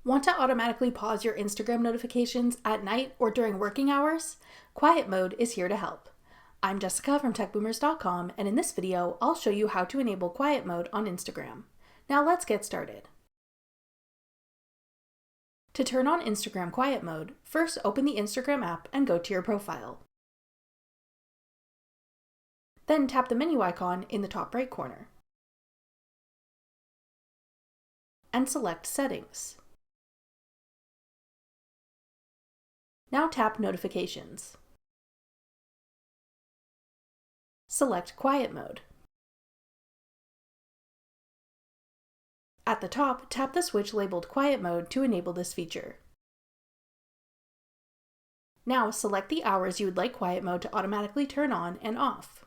Want to automatically pause your Instagram notifications at night or during working hours? Quiet Mode is here to help. I'm Jessica from TechBoomers.com, and in this video, I'll show you how to enable Quiet Mode on Instagram. Now let's get started. To turn on Instagram Quiet Mode, first open the Instagram app and go to your profile. Then tap the menu icon in the top right corner and select Settings. Now tap Notifications. Select Quiet Mode. At the top, tap the switch labeled Quiet Mode to enable this feature. Now select the hours you would like Quiet Mode to automatically turn on and off.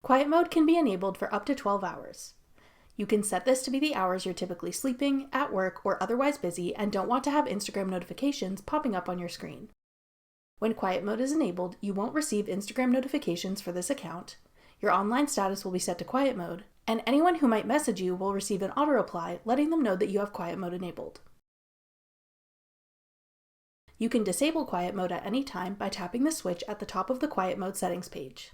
Quiet Mode can be enabled for up to 12 hours. You can set this to be the hours you're typically sleeping, at work, or otherwise busy and don't want to have Instagram notifications popping up on your screen. When Quiet Mode is enabled, you won't receive Instagram notifications for this account, your online status will be set to Quiet Mode, and anyone who might message you will receive an auto-reply letting them know that you have Quiet Mode enabled. You can disable Quiet Mode at any time by tapping the switch at the top of the Quiet Mode settings page.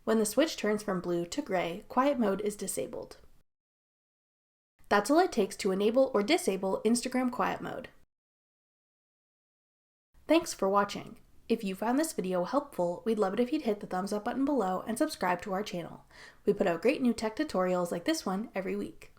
When the switch turns from blue to gray, Quiet Mode is disabled. That's all it takes to enable or disable Instagram Quiet Mode. Thanks for watching. If you found this video helpful, we'd love it if you'd hit the thumbs up button below and subscribe to our channel. We put out great new tech tutorials like this one every week.